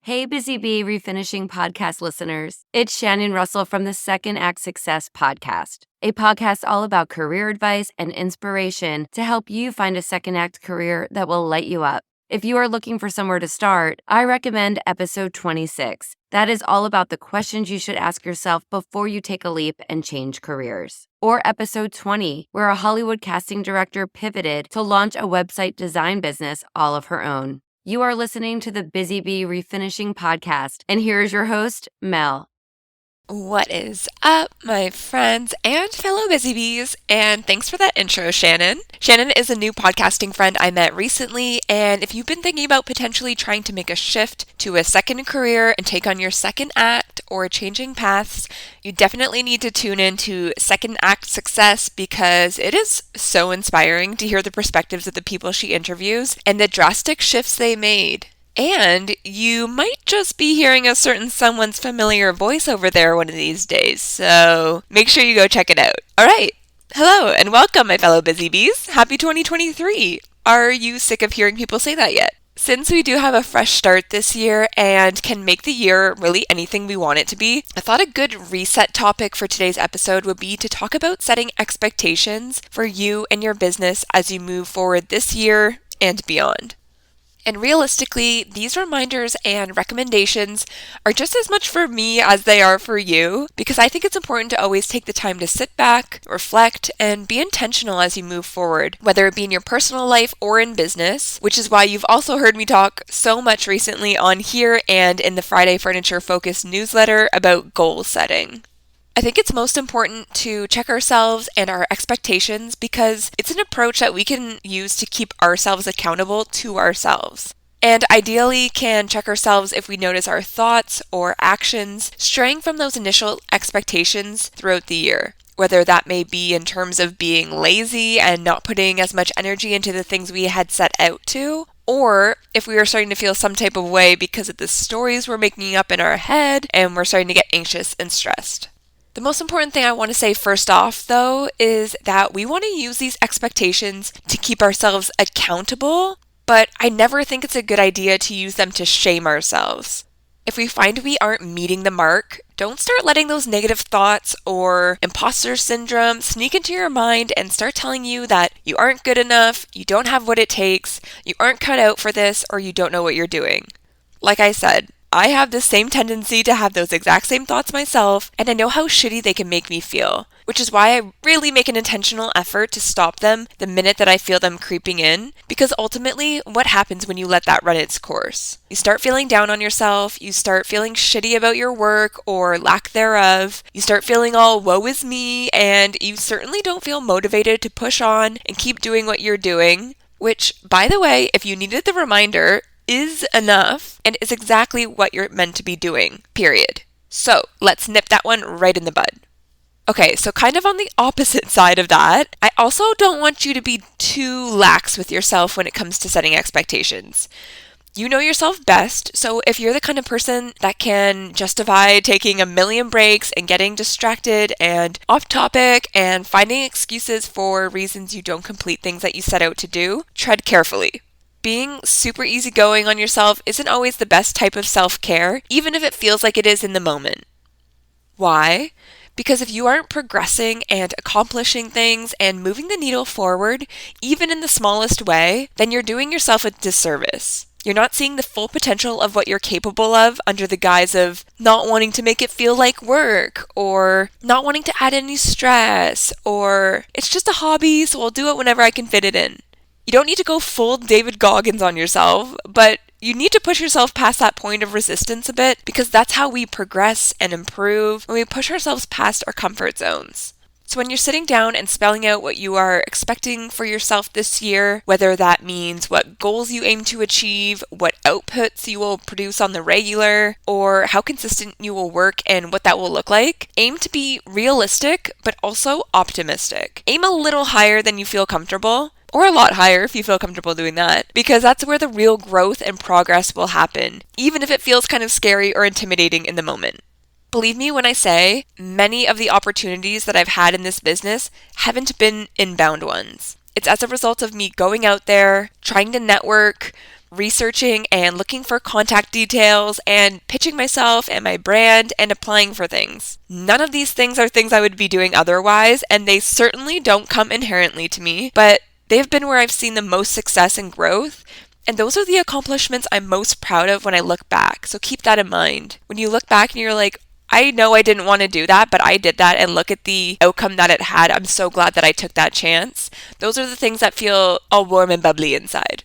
Hey, Busybee Refinishing podcast listeners. It's Shannon Russell from the Second Act Success podcast, a podcast all about career advice and inspiration to help you find a second act career that will light you up. If you are looking for somewhere to start, I recommend episode 26. That is all about the questions you should ask yourself before you take a leap and change careers. Or episode 20, where a Hollywood casting director pivoted to launch a website design business all of her own. You are listening to the Busybee Refinishing podcast, and here is your host, Mel. What is up, my friends and fellow Busybees? And thanks for that intro, Shannon. Shannon is a new podcasting friend I met recently, and if you've been thinking about potentially trying to make a shift to a second career and take on your second act or changing paths, you definitely need to tune in to Second Act Success because it is so inspiring to hear the perspectives of the people she interviews and the drastic shifts they made. And you might just be hearing a certain someone's familiar voice over there one of these days, so make sure you go check it out. All right. Hello and welcome, my fellow Busybees. Happy 2023. Are you sick of hearing people say that yet? Since we do have a fresh start this year and can make the year really anything we want it to be, I thought a good reset topic for today's episode would be to talk about setting expectations for you and your business as you move forward this year and beyond. And realistically, these reminders and recommendations are just as much for me as they are for you, because I think it's important to always take the time to sit back, reflect, and be intentional as you move forward, whether it be in your personal life or in business, which is why you've also heard me talk so much recently on here and in the Friday Furniture Focus newsletter about goal setting. I think it's most important to check ourselves and our expectations because it's an approach that we can use to keep ourselves accountable to ourselves. And ideally can check ourselves if we notice our thoughts or actions straying from those initial expectations throughout the year. Whether that may be in terms of being lazy and not putting as much energy into the things we had set out to, or if we are starting to feel some type of way because of the stories we're making up in our head and we're starting to get anxious and stressed. The most important thing I want to say first off, though, is that we want to use these expectations to keep ourselves accountable, but I never think it's a good idea to use them to shame ourselves. If we find we aren't meeting the mark, don't start letting those negative thoughts or imposter syndrome sneak into your mind and start telling you that you aren't good enough, you don't have what it takes, you aren't cut out for this, or you don't know what you're doing. Like I said, I have the same tendency to have those exact same thoughts myself, and I know how shitty they can make me feel, which is why I really make an intentional effort to stop them the minute that I feel them creeping in, because ultimately, what happens when you let that run its course? You start feeling down on yourself, you start feeling shitty about your work or lack thereof, you start feeling all woe is me, and you certainly don't feel motivated to push on and keep doing what you're doing, which, by the way, if you needed the reminder, is enough and is exactly what you're meant to be doing, period. So let's nip that one right in the bud. Okay, so kind of on the opposite side of that, I also don't want you to be too lax with yourself when it comes to setting expectations. You know yourself best, so if you're the kind of person that can justify taking a million breaks and getting distracted and off topic and finding excuses for reasons you don't complete things that you set out to do, tread carefully. Being super easygoing on yourself isn't always the best type of self-care, even if it feels like it is in the moment. Why? Because if you aren't progressing and accomplishing things and moving the needle forward, even in the smallest way, then you're doing yourself a disservice. You're not seeing the full potential of what you're capable of under the guise of not wanting to make it feel like work, or not wanting to add any stress, or it's just a hobby, so I'll do it whenever I can fit it in. You don't need to go full David Goggins on yourself, but you need to push yourself past that point of resistance a bit because that's how we progress and improve when we push ourselves past our comfort zones. So when you're sitting down and spelling out what you are expecting for yourself this year, whether that means what goals you aim to achieve, what outputs you will produce on the regular, or how consistent you will work and what that will look like, aim to be realistic but also optimistic. Aim a little higher than you feel comfortable, or a lot higher if you feel comfortable doing that, because that's where the real growth and progress will happen, even if it feels kind of scary or intimidating in the moment. Believe me when I say, many of the opportunities that I've had in this business haven't been inbound ones. It's as a result of me going out there, trying to network, researching and looking for contact details and pitching myself and my brand and applying for things. None of these things are things I would be doing otherwise, and they certainly don't come inherently to me, but they've been where I've seen the most success and growth. And those are the accomplishments I'm most proud of when I look back. So keep that in mind. When you look back and you're like, I know I didn't want to do that, but I did that, and look at the outcome that it had. I'm so glad that I took that chance. Those are the things that feel all warm and bubbly inside.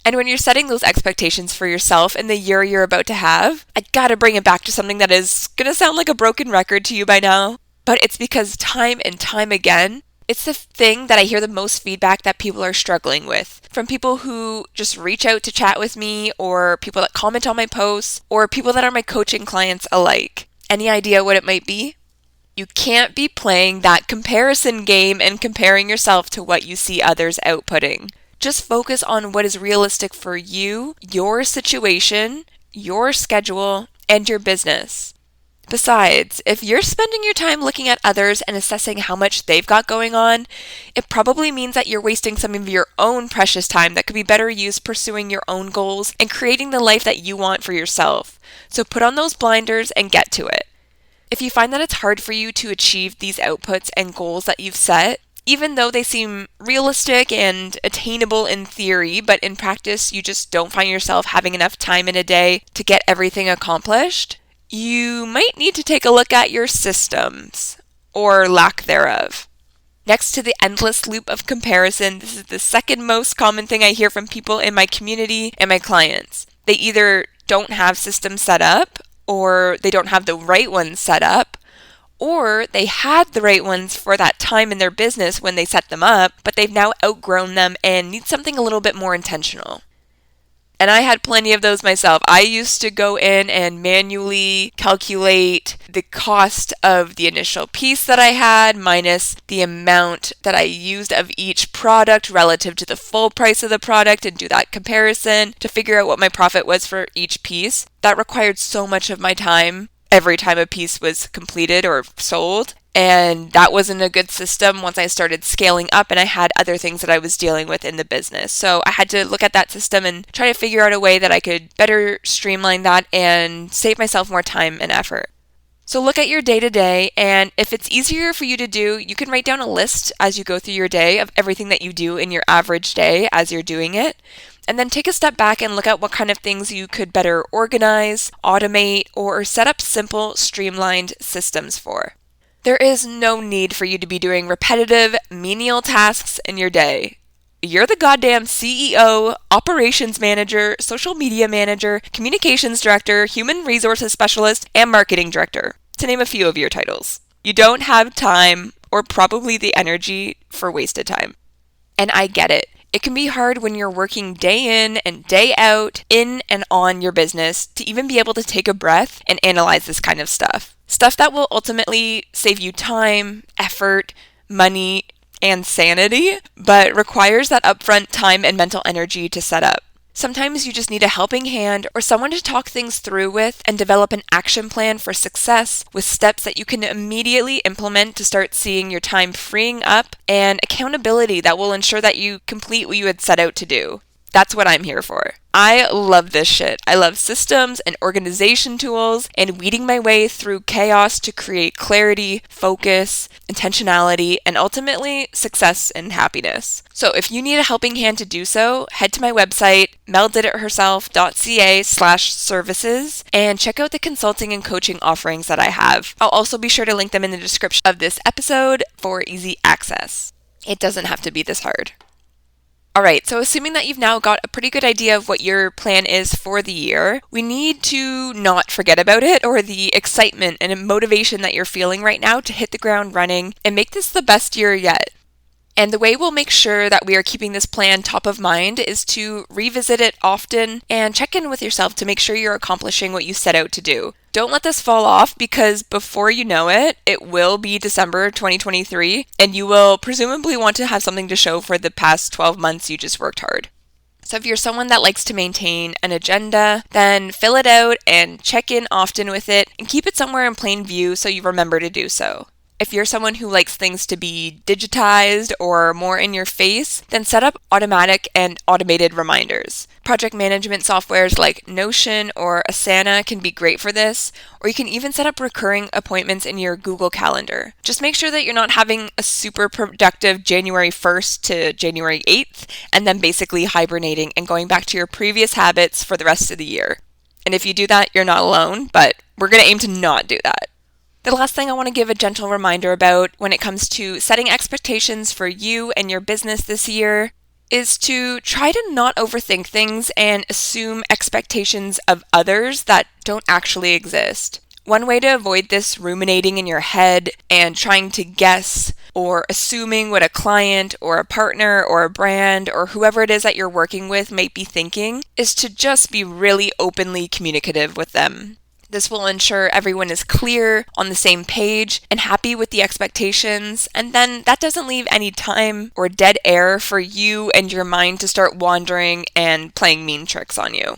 And when you're setting those expectations for yourself in the year you're about to have, I gotta bring it back to something that is gonna sound like a broken record to you by now, but it's because time and time again, it's the thing that I hear the most feedback that people are struggling with. From people who just reach out to chat with me, or people that comment on my posts, or people that are my coaching clients alike. Any idea what it might be? You can't be playing that comparison game and comparing yourself to what you see others outputting. Just focus on what is realistic for you, your situation, your schedule, and your business. Besides, if you're spending your time looking at others and assessing how much they've got going on, it probably means that you're wasting some of your own precious time that could be better used pursuing your own goals and creating the life that you want for yourself. So put on those blinders and get to it. If you find that it's hard for you to achieve these outputs and goals that you've set, even though they seem realistic and attainable in theory, but in practice you just don't find yourself having enough time in a day to get everything accomplished, you might need to take a look at your systems, or lack thereof. Next to the endless loop of comparison, this is the second most common thing I hear from people in my community and my clients. They either don't have systems set up, or they don't have the right ones set up, or they had the right ones for that time in their business when they set them up, but they've now outgrown them and need something a little bit more intentional. And I had plenty of those myself. I used to go in and manually calculate the cost of the initial piece that I had minus the amount that I used of each product relative to the full price of the product, and do that comparison to figure out what my profit was for each piece. That required so much of my time every time a piece was completed or sold. And that wasn't a good system once I started scaling up and I had other things that I was dealing with in the business. So I had to look at that system and try to figure out a way that I could better streamline that and save myself more time and effort. So look at your day-to-day, and if it's easier for you to do, you can write down a list as you go through your day of everything that you do in your average day as you're doing it. And then take a step back and look at what kind of things you could better organize, automate, or set up simple, streamlined systems for. There is no need for you to be doing repetitive, menial tasks in your day. You're the goddamn CEO, operations manager, social media manager, communications director, human resources specialist, and marketing director, to name a few of your titles. You don't have time, or probably the energy, for wasted time. And I get it. It can be hard when you're working day in and day out, in and on your business, to even be able to take a breath and analyze this kind of stuff. Stuff that will ultimately save you time, effort, money, and sanity, but requires that upfront time and mental energy to set up. Sometimes you just need a helping hand or someone to talk things through with and develop an action plan for success with steps that you can immediately implement to start seeing your time freeing up, and accountability that will ensure that you complete what you had set out to do. That's what I'm here for. I love this shit. I love systems and organization tools and weeding my way through chaos to create clarity, focus, intentionality, and ultimately success and happiness. So if you need a helping hand to do so, head to my website, MelDidItHerself.ca/services, and check out the consulting and coaching offerings that I have. I'll also be sure to link them in the description of this episode for easy access. It doesn't have to be this hard. Alright, so assuming that you've now got a pretty good idea of what your plan is for the year, we need to not forget about it, or the excitement and motivation that you're feeling right now to hit the ground running and make this the best year yet. And the way we'll make sure that we are keeping this plan top of mind is to revisit it often and check in with yourself to make sure you're accomplishing what you set out to do. Don't let this fall off, because before you know it, it will be December 2023, and you will presumably want to have something to show for the past 12 months you just worked hard. So if you're someone that likes to maintain an agenda, then fill it out and check in often with it and keep it somewhere in plain view so you remember to do so. If you're someone who likes things to be digitized or more in your face, then set up automatic and automated reminders. Project management softwares like Notion or Asana can be great for this, or you can even set up recurring appointments in your Google Calendar. Just make sure that you're not having a super productive January 1st to January 8th, and then basically hibernating and going back to your previous habits for the rest of the year. And if you do that, you're not alone, but we're going to aim to not do that. The last thing I want to give a gentle reminder about when it comes to setting expectations for you and your business this year is to try to not overthink things and assume expectations of others that don't actually exist. One way to avoid this ruminating in your head and trying to guess or assuming what a client or a partner or a brand or whoever it is that you're working with might be thinking is to just be really openly communicative with them. This will ensure everyone is clear, on the same page, and happy with the expectations, and then that doesn't leave any time or dead air for you and your mind to start wandering and playing mean tricks on you.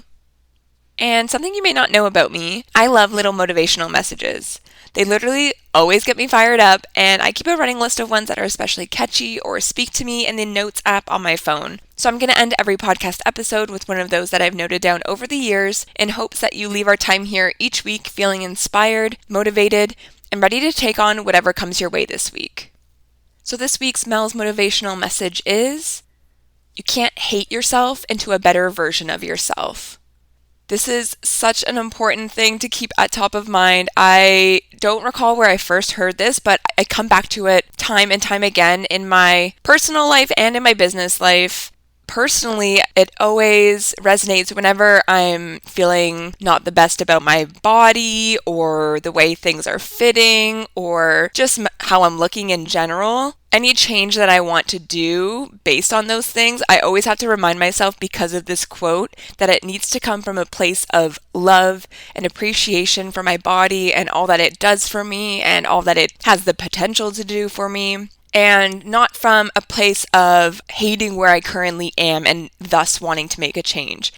And something you may not know about me, I love little motivational messages. They literally always get me fired up, and I keep a running list of ones that are especially catchy or speak to me in the Notes app on my phone. So I'm going to end every podcast episode with one of those that I've noted down over the years in hopes that you leave our time here each week feeling inspired, motivated, and ready to take on whatever comes your way this week. So this week's Mel's motivational message is, you can't hate yourself into a better version of yourself. This is such an important thing to keep at top of mind. I don't recall where I first heard this, but I come back to it time and time again in my personal life and in my business life. Personally, it always resonates whenever I'm feeling not the best about my body or the way things are fitting or just how I'm looking in general. Any change that I want to do based on those things, I always have to remind myself because of this quote that it needs to come from a place of love and appreciation for my body and all that it does for me and all that it has the potential to do for me. And not from a place of hating where I currently am and thus wanting to make a change.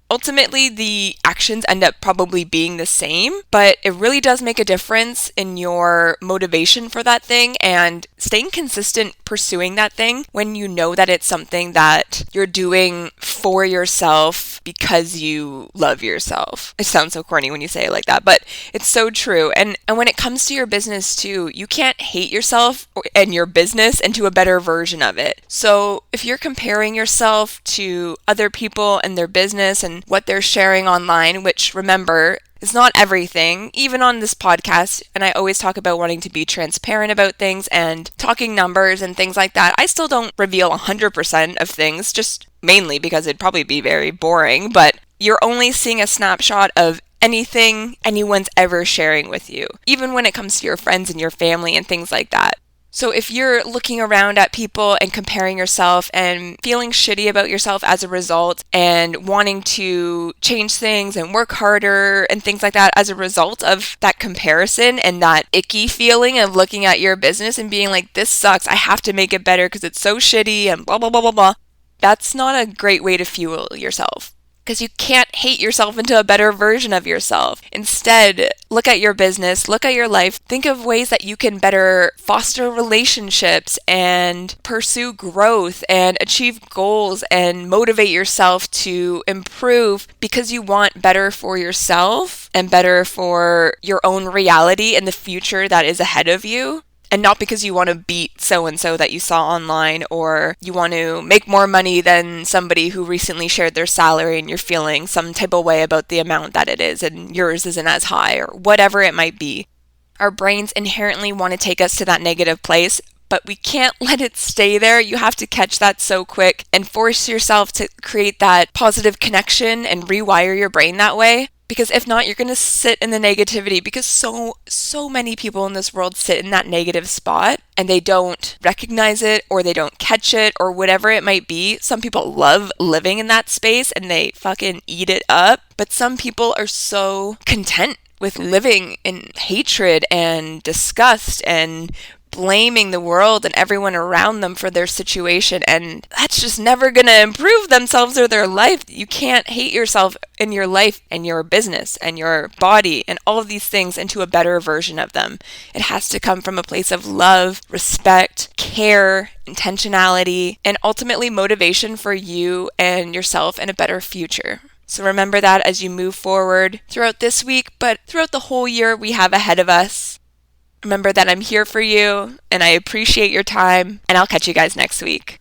Ultimately, the actions end up probably being the same, but it really does make a difference in your motivation for that thing and staying consistent pursuing that thing when you know that it's something that you're doing for yourself because you love yourself. It sounds so corny when you say it like that, but it's so true. And when it comes to your business too, you can't hate yourself and your business into a better version of it. So if you're comparing yourself to other people and their business and what they're sharing online, which remember, is not everything, even on this podcast, and I always talk about wanting to be transparent about things and talking numbers and things like that. I still don't reveal 100% of things, just mainly because it'd probably be very boring, but you're only seeing a snapshot of anything anyone's ever sharing with you, even when it comes to your friends and your family and things like that. So if you're looking around at people and comparing yourself and feeling shitty about yourself as a result and wanting to change things and work harder and things like that as a result of that comparison and that icky feeling of looking at your business and being like, this sucks, I have to make it better because it's so shitty and blah, blah, blah, blah, blah. That's not a great way to fuel yourself. Because you can't hate yourself into a better version of yourself. Instead, look at your business, look at your life, think of ways that you can better foster relationships and pursue growth and achieve goals and motivate yourself to improve because you want better for yourself and better for your own reality and the future that is ahead of you. And not because you want to beat so-and-so that you saw online or you want to make more money than somebody who recently shared their salary and you're feeling some type of way about the amount that it is and yours isn't as high or whatever it might be. Our brains inherently want to take us to that negative place, but we can't let it stay there. You have to catch that so quick and force yourself to create that positive connection and rewire your brain that way. Because if not, you're going to sit in the negativity because so many people in this world sit in that negative spot and they don't recognize it or they don't catch it or whatever it might be. Some people love living in that space and they fucking eat it up. But some people are so content with living in hatred and disgust and blaming the world and everyone around them for their situation, and that's just never going to improve themselves or their life. You can't hate yourself in your life and your business and your body and all of these things into a better version of them. It has to come from a place of love, respect, care, intentionality, and ultimately motivation for you and yourself and a better future. So remember that as you move forward throughout this week, but throughout the whole year we have ahead of us. Remember that I'm here for you and I appreciate your time, and I'll catch you guys next week.